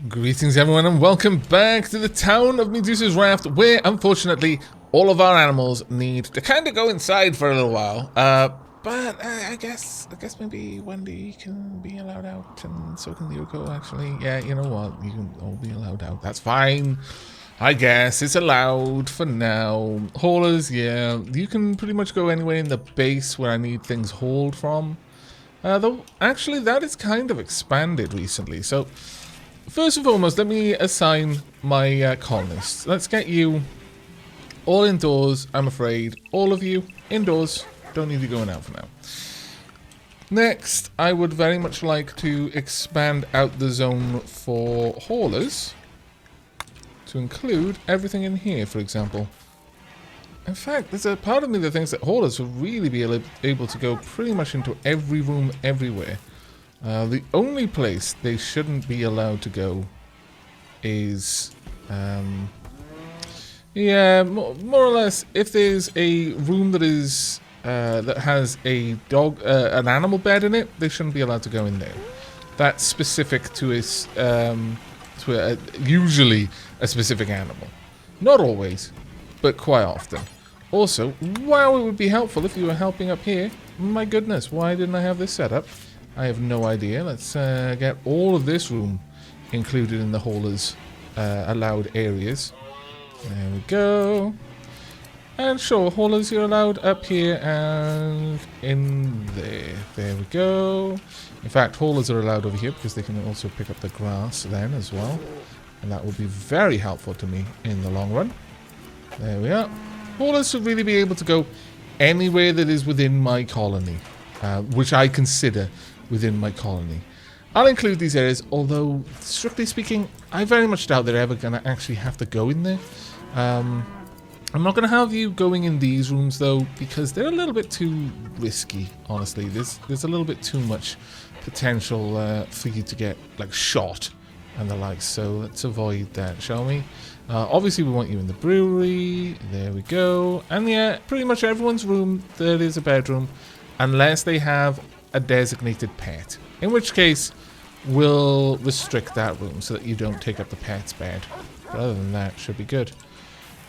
Greetings everyone and welcome back to the town of Medusa's Raft, where unfortunately all of our animals need to kind of go inside for a little while. But I guess maybe Wendy can be allowed out, and so can Lyrico actually. Yeah, you know what? You can all be allowed out. That's fine. I guess it's allowed for now. Haulers, yeah, you can pretty much go anywhere in the base where I need things hauled from. Though actually that is kind of expanded recently, so. First and foremost, let me assign my colonists. Let's get you all indoors, I'm afraid. All of you indoors. Don't need you going out for now. Next, I would very much like to expand out the zone for haulers. To include everything in here, for example. In fact, there's a part of me that thinks that haulers will really be able to go pretty much into every room everywhere. The only place they shouldn't be allowed to go is, yeah, more or less, if there's a room that is that has a an animal bed in it, they shouldn't be allowed to go in there. That's specific to usually a specific animal. Not always, but quite often. Also, wow, it would be helpful if you were helping up here. My goodness, why didn't I have this set up? I have no idea. Let's get all of this room included in the haulers allowed areas. There we go. And sure, haulers are allowed up here and in there. There we go. In fact, haulers are allowed over here because they can also pick up the grass then as well. And that will be very helpful to me in the long run. There we are. Haulers should really be able to go anywhere that is within my colony, which I consider within my colony. I'll include these areas, although, strictly speaking, I very much doubt they're ever going to actually have to go in there. I'm not going to have you going in these rooms, though, because they're a little bit too risky, honestly. There's a little bit too much potential for you to get, like, shot and the like, so let's avoid that, shall we? Obviously, we want you in the brewery. There we go. And yeah, pretty much everyone's room, there is a bedroom, unless they have a designated pet, in which case we'll restrict that room so that you don't take up the pet's bed. But other than that, should be good.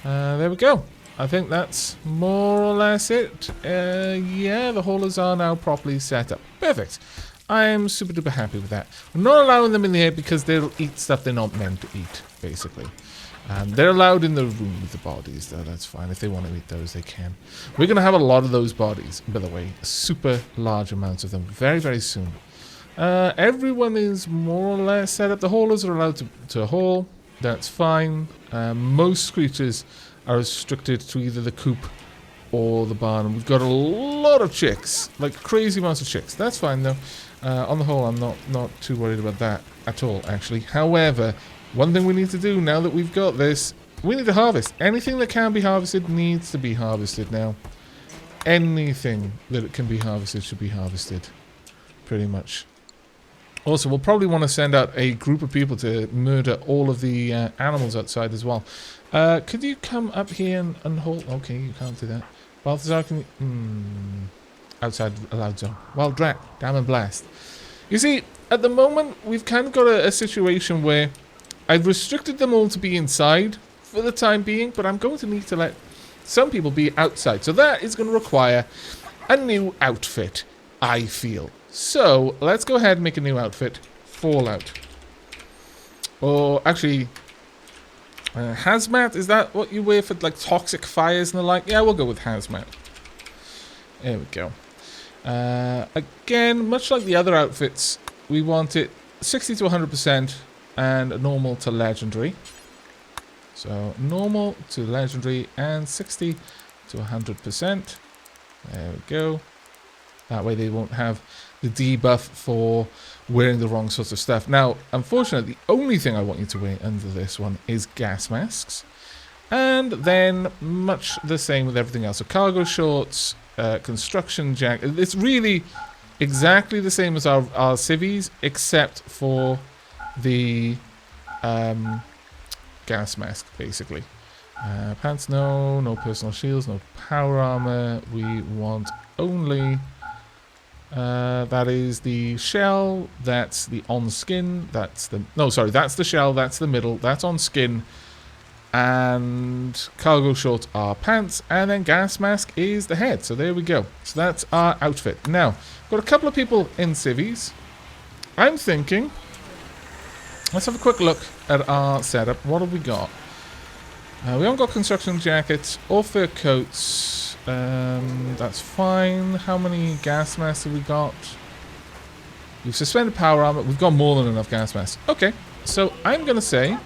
There we go. I think that's more or less it. Yeah, the haulers are now properly set up. Perfect. I'm super duper happy with that. I'm not allowing them in here because they'll eat stuff they're not meant to eat, basically. They're allowed in the room with the bodies, though. That's fine. If they want to eat those, they can. We're going to have a lot of those bodies, by the way. Super large amounts of them very, very soon. Everyone is more or less set up. The haulers are allowed to haul. That's fine. Most creatures are restricted to either the coop or the barn. And we've got a lot of chicks, like crazy amounts of chicks. That's fine, though. On the whole, I'm not too worried about that at all, actually. However, one thing we need to do now that we've got this, we need to harvest. Anything that can be harvested needs to be harvested now. Anything that can be harvested should be harvested. Pretty much. Also, we'll probably want to send out a group of people to murder all of the animals outside as well. Could you come up here and hold? Okay, you can't do that. Balthazar, can you... outside allowed zone. Wild rat. Damn and blast. You see, at the moment, we've kind of got a situation where I've restricted them all to be inside for the time being, but I'm going to need to let some people be outside. So that is going to require a new outfit, I feel. So let's go ahead and make a new outfit. Fallout. Or actually, Hazmat, is that what you wear for like toxic fires and the like? Yeah, we'll go with Hazmat. There we go. Again, much like the other outfits, we want it 60 to 100%. And normal to legendary. So normal to legendary and 60 to 100%. There we go. That way they won't have the debuff for wearing the wrong sorts of stuff. Now, unfortunately, the only thing I want you to wear under this one is gas masks. And then much the same with everything else. So cargo shorts, construction jacket. It's really exactly the same as our civvies, except for the gas mask, basically. Pants, no personal shields, no power armor. We want only That is the shell. That's the on skin. That's the that's the shell. That's the middle. That's on skin. And cargo shorts are pants. And then gas mask is the head. So there we go. So that's our outfit. Now, got a couple of people in civvies. I'm thinking, let's have a quick look at our setup. What have we got? We haven't got construction jackets or fur coats. That's fine. How many gas masks have we got? We've suspended power armor. We've got more than enough gas masks. Okay, so I'm going to say,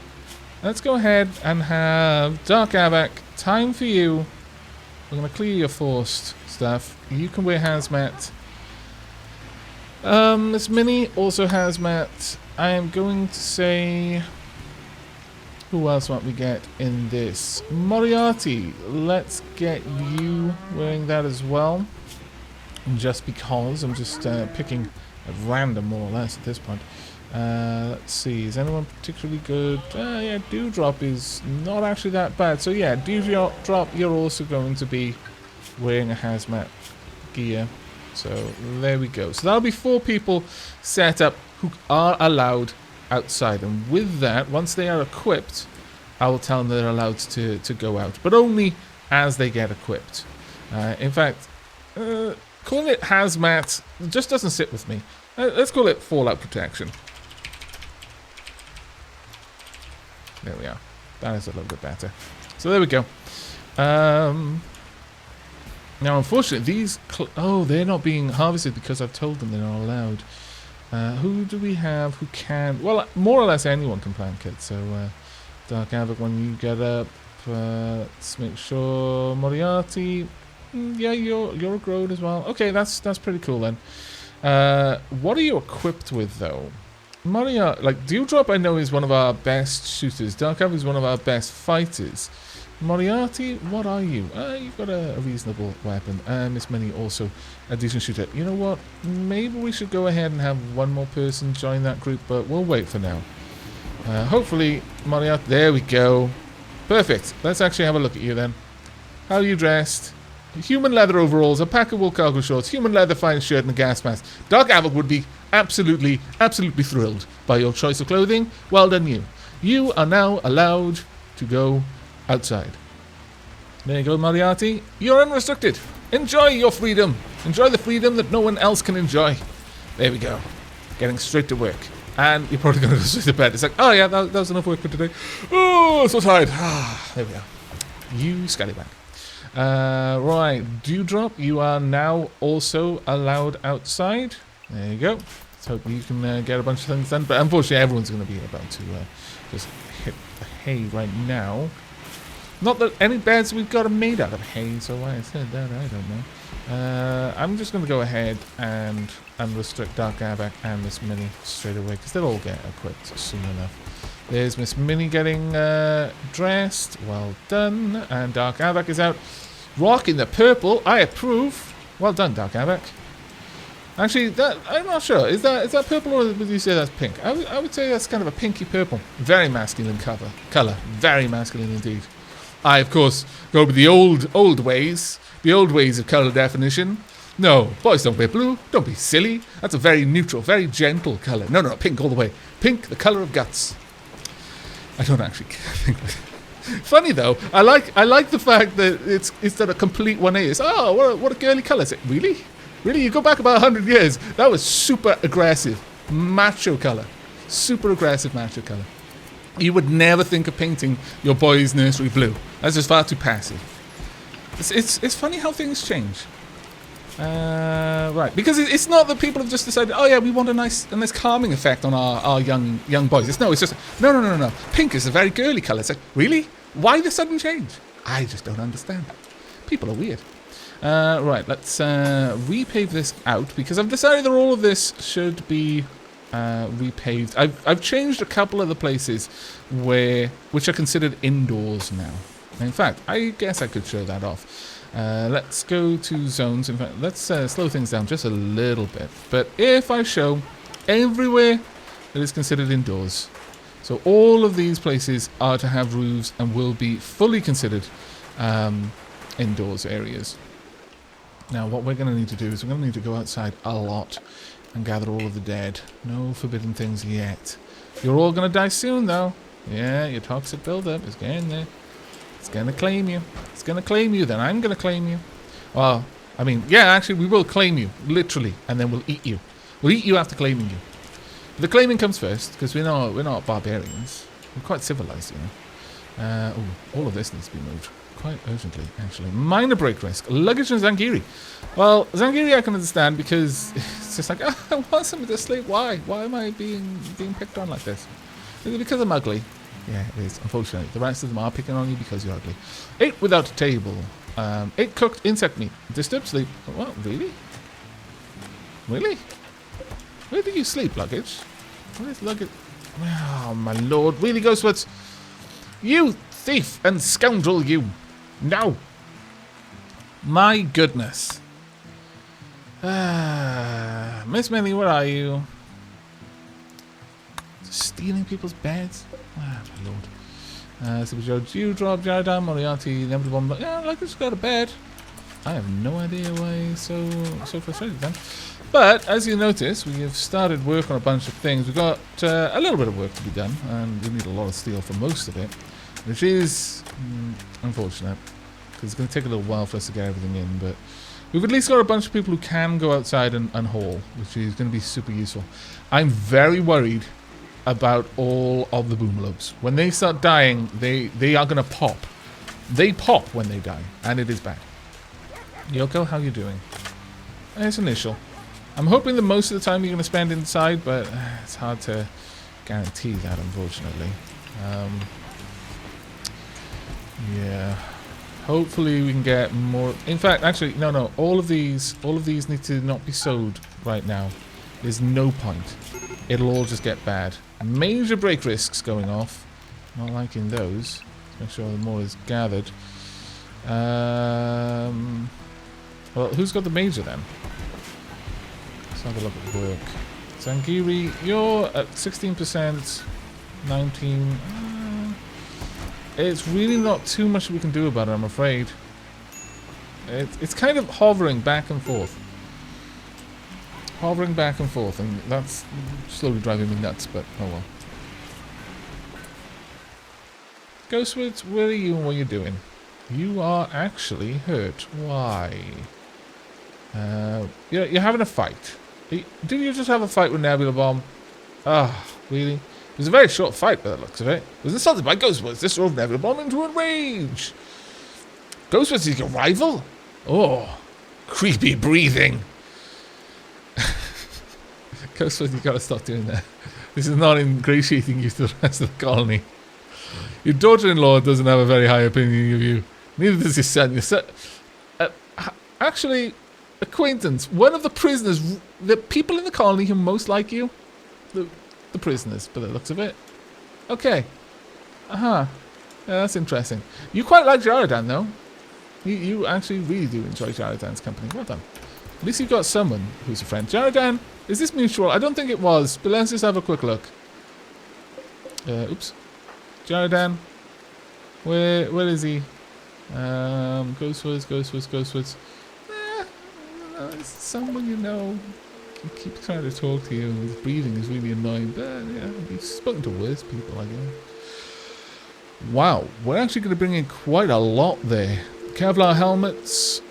let's go ahead and have Dark Aavak. Time for you. We're going to clear your forced stuff. You can wear hazmat. Miss Minnie also hazmat. I am going to say, who else might we get in this? Moriarty. Let's get you wearing that as well. Just because I'm just picking at random, more or less, at this point. Let's see. Is anyone particularly good? Yeah, Dewdrop is not actually that bad. So yeah, Dewdrop, you're also going to be wearing a hazmat gear. So there we go. So that'll be 4 people set up who are allowed outside. And with that, once they are equipped, I will tell them they're allowed to go out. But only as they get equipped. In fact, calling it hazmat just doesn't sit with me. Let's call it fallout protection. There we are. That is a little bit better. So there we go. Now, unfortunately, these... they're not being harvested because I've told them they're not allowed. Who do we have who can... Well, more or less anyone can plant kits. So, Dark Aavak, when you get up... let's make sure... Moriarty... yeah, you're a Grode as well. Okay, that's pretty cool then. What are you equipped with, though? Moriarty... Like, Dewdrop, I know, is one of our best shooters. Dark Aavak is one of our best fighters. Moriarty, what are you? You've got a reasonable weapon. Miss Minnie, also a decent shooter. You know what? Maybe we should go ahead and have one more person join that group, but we'll wait for now. Hopefully, Moriarty... There we go. Perfect. Let's actually have a look at you then. How are you dressed? Human leather overalls, a pack of wool cargo shorts, human leather fine shirt, and a gas mask. Dark Aavak would be absolutely thrilled by your choice of clothing. Well done, you. You are now allowed to go outside. There you go, Moriarty. You're unrestricted. Enjoy your freedom. Enjoy the freedom that no one else can enjoy. There we go. Getting straight to work. And you're probably going to go straight to bed. It's like, oh yeah, that was enough work for today. Oh, so tired. There we go. You scallywag. Right, Dewdrop, you are now also allowed outside. There you go. Let's hope you can get a bunch of things done. But unfortunately, everyone's going to be about to just hit the hay right now. Not that any beds we've got are made out of hay, so why I said that, I don't know. I'm just going to go ahead and unrestrict Dark Aavak and Miss Minnie straight away, because they'll all get equipped soon enough. There's Miss Minnie getting dressed. Well done. And Dark Aavak is out rocking the purple. I approve. Well done, Dark Aavak. Actually, I'm not sure. Is that purple, or would you say that's pink? I would say that's kind of a pinky purple. Very masculine color. Very masculine indeed. I, of course, go with the old ways. The old ways of colour definition. No, boys don't wear blue. Don't be silly. That's a very neutral, very gentle colour. No, pink all the way. Pink, the colour of guts. I don't actually think that. Funny though, I like the fact that it's that a complete 180. It's, oh, what a girly colour. Is it really? Really? You go back about 100 years. That was super aggressive, macho colour. Super aggressive macho colour. You would never think of painting your boy's nursery blue. That's just far too passive. It's funny how things change. Right, because it's not that people have just decided, oh yeah, we want a nice calming effect on our young boys. It's just no. Pink is a very girly colour. It's like, really? Why the sudden change? I just don't understand. People are weird. Right, let's repave this out, because I've decided that all of this should be repaved. I've changed a couple of the places which are considered indoors now. In fact, I guess I could show that off. Let's go to zones. In fact, let's slow things down just a little bit. But if I show everywhere that is considered indoors, so all of these places are to have roofs and will be fully considered indoors areas. Now, what we're going to need to do is we're going to need to go outside a lot and gather all of the dead. No forbidden things yet. You're all going to die soon, though. Yeah, your toxic buildup is getting there. It's going to claim you. It's going to claim you, then I'm going to claim you. Well, I mean, yeah, actually, we will claim you, literally, and then we'll eat you. We'll eat you after claiming you. The claiming comes first, because we're not barbarians. We're quite civilized, you know. All of this needs to be moved. Quite urgently, actually. Minor break risk. Luggage and Zangiri. Well, Zangiri I can understand because it's just like, I want somebody to sleep. Why? Why am I being picked on like this? Is it because I'm ugly? Yeah, it is, unfortunately. The rest of them are picking on you because you're ugly. 8 without a table. 8 cooked insect meat. Disturbed sleep. What? Really? Really? Where do you sleep, luggage? Where is luggage? Oh, my lord. Really, Ghostwoods? You thief and scoundrel, you. No. My goodness. Miss Millie, where are you? Stealing people's beds? Ah, my lord. So you drop Jaredam, Moriarty, the empty bomb. Yeah, like it's got a bed. I have no idea why he's so frustrated then. But as you notice, we have started work on a bunch of things. We've got a little bit of work to be done, and we need a lot of steel for most of it, which is unfortunate because it's going to take a little while for us to get everything in. But we've at least got a bunch of people who can go outside and haul, which is going to be super useful. I'm very worried about all of the boomalopes. When they start dying, they are going to pop. They pop when they die, and it is bad. Yoko, how you doing? It's initial. I'm hoping that most of the time you're going to spend inside, but it's hard to guarantee that, unfortunately. Yeah. Hopefully we can get more. In fact, actually, no. All of these need to not be sowed right now. There's no point. It'll all just get bad. Major break risks going off. Not liking those. Let's make sure the more is gathered. Well, who's got the major then? Let's have a look at work. Zangiri, you're at 16%, 19. It's really not too much we can do about it, I'm afraid. It's kind of hovering back and forth. Hovering back and forth, and that's slowly driving me nuts, but oh well. Ghostwoods, where are you and what are you doing? You are actually hurt. Why? You're having a fight. Didn't you just have a fight with Nebula Bomb? Ah, really? It was a very short fight by the looks of it. It was insulted by Ghostwoods. This drove Nebula Bomb into a rage. Ghostwoods is your rival? Oh, creepy breathing. Ghostwoods, you gotta stop doing that. This is not ingratiating you to the rest of the colony. Your daughter-in-law doesn't have a very high opinion of you. Neither does your son. Your son, actually, acquaintance. One of the prisoners, the people in the colony who most like you, the prisoners, by the looks of it. Okay. Yeah, that's interesting. You quite like Jaradan, though. You actually really do enjoy Jaradan's company. Well done. At least you've got someone who's a friend. Jaradan, is this mutual? I don't think it was, but let's just have a quick look. Oops. Jaradan, where is he? Ghostwoods. It's someone you know. He keeps trying to talk to you. His breathing is really annoying. But yeah, he's spoken to worse people, I guess. Wow, we're actually going to bring in quite a lot there. Kevlar helmets,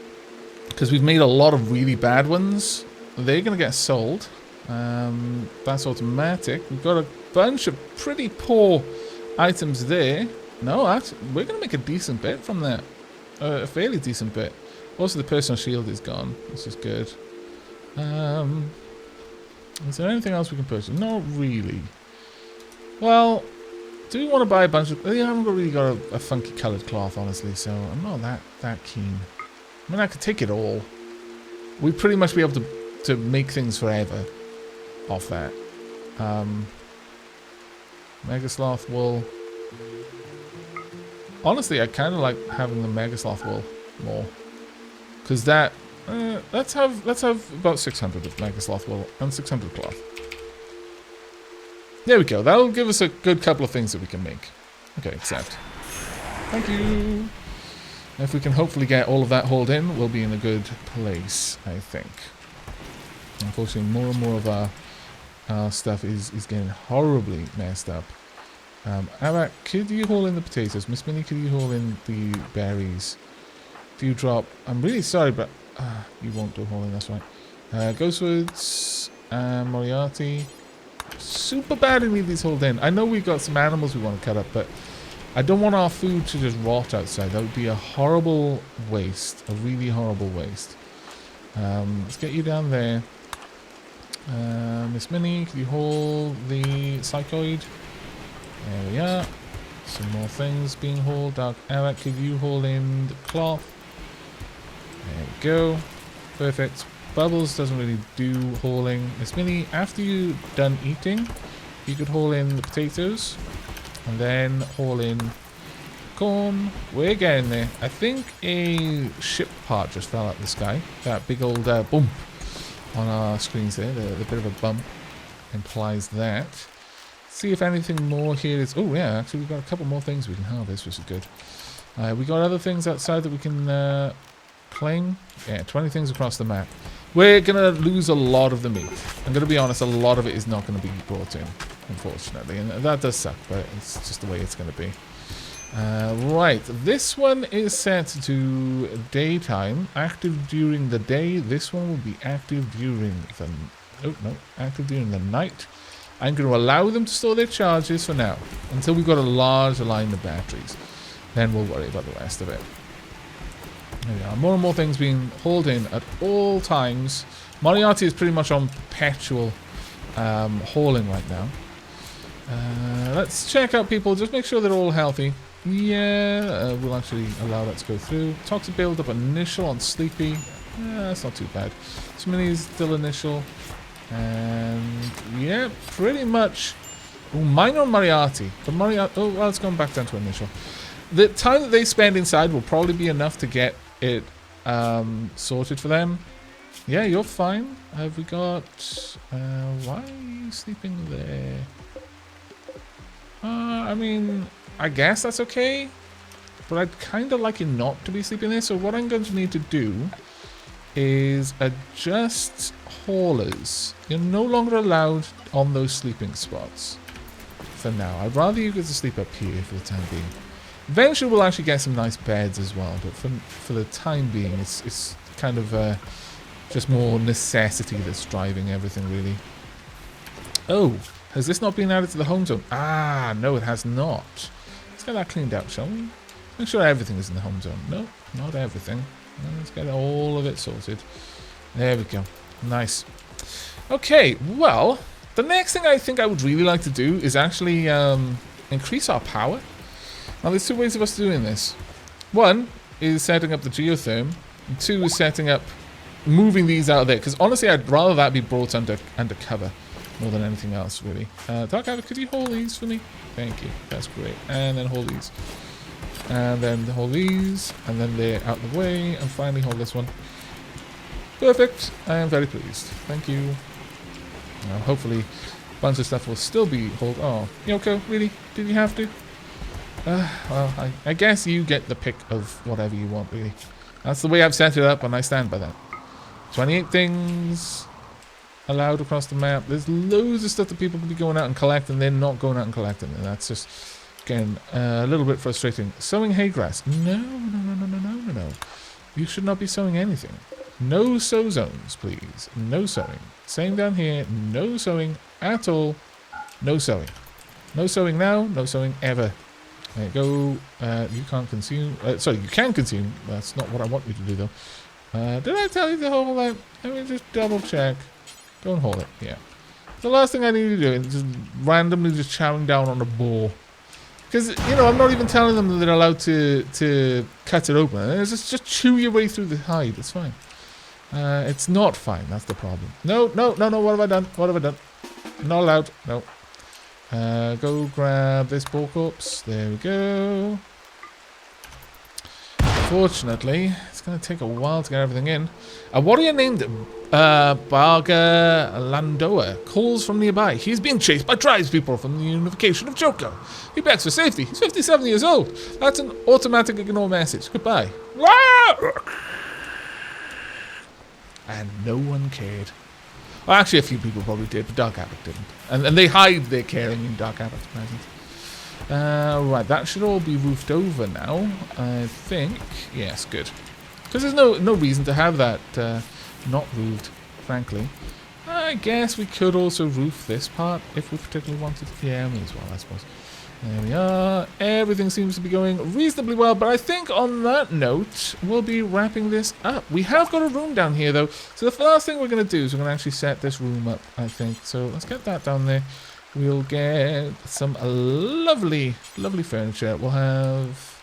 because we've made a lot of really bad ones. They're going to get sold. That's automatic. We've got a bunch of pretty poor items there. No, we're going to make a decent bit from that. A fairly decent bit. Also, the personal shield is gone, which is good. Is there anything else we can purchase? Not really. Well, do we want to buy a bunch of... I haven't really got a funky coloured cloth, honestly, so I'm not that keen. I mean, I could take it all. We'd pretty much be able to make things forever off that. Mega Sloth wool. Honestly, I kind of like having the Mega Sloth wool more. Because that... let's have about 600 of Mega Sloth wool and 600 cloth. There we go. That'll give us a good couple of things that we can make. Okay, accept. Thank you. If we can hopefully get all of that hauled in, we'll be in a good place, I think. Unfortunately, more and more of our stuff is getting horribly messed up. Aavak, could you haul in the potatoes? Miss Minnie, could you haul in the berries? If you drop... I'm really sorry, but... you won't do hauling, that's right. Ghostwoods, Moriarty. Super badly need these hauled in. I know we've got some animals we want to cut up, but I don't want our food to just rot outside. That would be a horrible waste. A really horrible waste. Let's get you down there. Miss Minnie, can you haul the psychoid? There we are. Some more things being hauled. Dark Aavak, could you haul in the cloth? There we go. Perfect. Bubbles doesn't really do hauling. Miss Minnie, after you're done eating, you could haul in the potatoes. And then haul in corn. We're getting there. I think a ship part just fell out of the sky. That big old bump on our screens there. The bit of a bump implies that. See if anything more here is... Oh, yeah, actually we've got a couple more things we can harvest, which is good. We got other things outside that we can claim. Yeah, 20 things across the map. We're going to lose a lot of the meat. I'm going to be honest, a lot of it is not going to be brought in, unfortunately. And that does suck, but it's just the way it's going to be. Right, this one is set to daytime. Active during the day. This one will be active during the... Oh, no. Active during the night. I'm going to allow them to store their charges for now, until we've got a large line of batteries. Then we'll worry about the rest of it. There we are. More and more things being hauled in at all times. Moriarty is pretty much on perpetual hauling right now. Let's check out people. Just make sure they're all healthy. Yeah, we'll actually allow that to go through. Toxic build-up initial on Sleepy. That's not too bad. Smitty's still initial. And yeah, pretty much. Oh, minor on Moriarty. But Moriarty. Oh, well, it's gone back down to initial. The time that they spend inside will probably be enough to get it sorted for them. Yeah, you're fine. Have we got... why are you sleeping there? I mean, I guess that's okay. But I'd kind of like you not to be sleeping there. So what I'm going to need to do is adjust haulers. You're no longer allowed on those sleeping spots for now. I'd rather you get to sleep up here for the time being. Eventually we'll actually get some nice beds as well, but for the time being it's kind of just more necessity that's driving everything really. Oh, has this not been added to the home zone? Ah, no it has not. Let's get that cleaned out, shall we? Make sure everything is in the home zone. No, not everything. Let's get all of it sorted. There we go. Nice. Okay, well, the next thing I think I would really like to do is actually increase our power. Now, there's two ways of us doing this. One is setting up the geotherm, and two is setting up, moving these out of there. Because honestly, I'd rather that be brought under cover more than anything else, really. Dark Aavak, could you hold these for me? Thank you. That's great. And then hold these. And then hold these, and then they're out of the way, and finally hold this one. Perfect. I am very pleased. Thank you. Now, hopefully, a bunch of stuff will still be hold. Oh, Yoko, really? Did you have to? Well, I guess you get the pick of whatever you want, really. That's the way I've set it up, and I stand by that. 28 things allowed across the map. There's loads of stuff that people can be going out and collecting, they're not going out and collecting, and that's just... Again, a little bit frustrating. Sowing hay grass. No. You should not be sowing anything. No sow zones, please. No sowing. Same down here. No sowing at all. No sowing. No sowing now. No sowing ever. There you go. You can't consume. Sorry, you can consume. That's not what I want you to do, though. Did I tell you to haul that? Let me just double check. Go and haul it. Yeah. The last thing I need to do is just randomly just chowing down on a boar. Because, you know, I'm not even telling them that they're allowed to cut it open. It's just chew your way through the hide. It's fine. It's not fine. That's the problem. No. What have I done? What have I done? Not allowed. No. Go grab this boar corpse. There we go. Fortunately, it's going to take a while to get everything in. A warrior named Barga Landoa calls from nearby. He's being chased by tribespeople from the unification of Joko. He begs for safety. He's 57 years old. That's an automatic ignore message. Goodbye. And no one cared. Well, actually, a few people probably did, but Dark Aavak didn't. And they hide their caring in Dark Aavak's presence. Right, that should all be roofed over now, I think. Yes, good. Because there's no reason to have that not roofed, frankly. I guess we could also roof this part if we particularly wanted to. Yeah, me as well, I suppose. There we are. Everything seems to be going reasonably well, but I think on that note, we'll be wrapping this up. We have got a room down here, though. So the first thing we're going to do is we're going to actually set this room up, I think. So let's get that down there. We'll get some lovely, lovely furniture. We'll have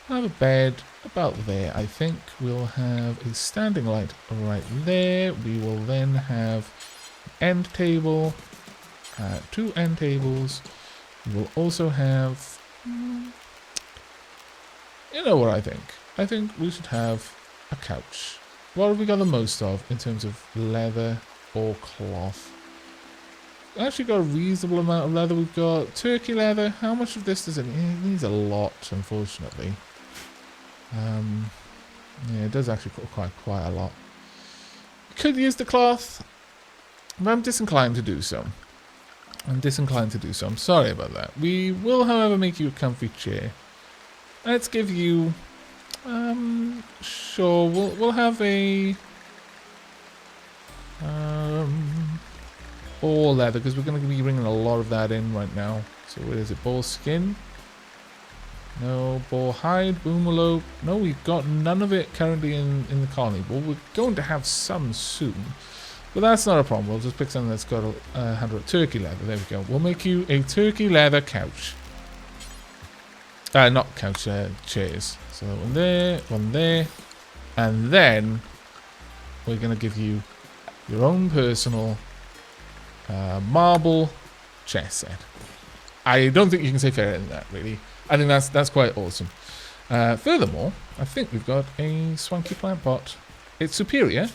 a bed about there, I think. We'll have a standing light right there. We will then have an end table, 2 end tables. We'll also have, you know what I think? I think we should have a couch. What have we got the most of in terms of leather or cloth? Actually got a reasonable amount of leather. We've got turkey leather. How much of this does it need? It needs a lot, unfortunately. Yeah, it does actually put quite a lot. Could use the cloth, but I'm disinclined to do so. I'm sorry about that. We will, however, make you a comfy chair. Let's give you, sure, we'll have a, boar leather, because we're going to be bringing a lot of that in right now. So what is it? Boar skin? No. Boar hide? Boomalope? No, we've got none of it currently in the colony. But we're going to have some soon. But that's not a problem. We'll just pick something that's got a handle of turkey leather. There we go. We'll make you a turkey leather couch. Not couch, chairs. So one there, and then we're going to give you your own personal marble chess set. I don't think you can say fairer than that, really. I think that's quite awesome. Furthermore, I think we've got a swanky plant pot. It's superior.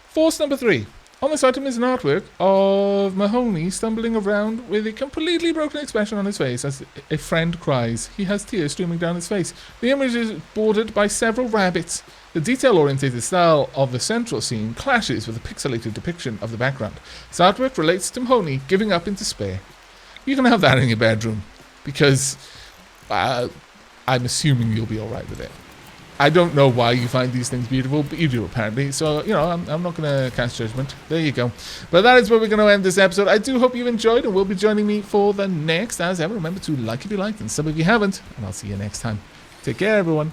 Force number 3. On this item is an artwork of Mahoney stumbling around with a completely broken expression on his face as a friend cries. He has tears streaming down his face. The image is bordered by several rabbits. The detail-oriented style of the central scene clashes with the pixelated depiction of the background. This artwork relates to Mahoney giving up in despair. You can have that in your bedroom, because I'm assuming you'll be alright with it. I don't know why you find these things beautiful, but you do apparently. So, you know, I'm not going to cast judgment. There you go. But that is where we're going to end this episode. I do hope you enjoyed and will be joining me for the next. As ever, remember to like if you liked and sub if you haven't. And I'll see you next time. Take care, everyone.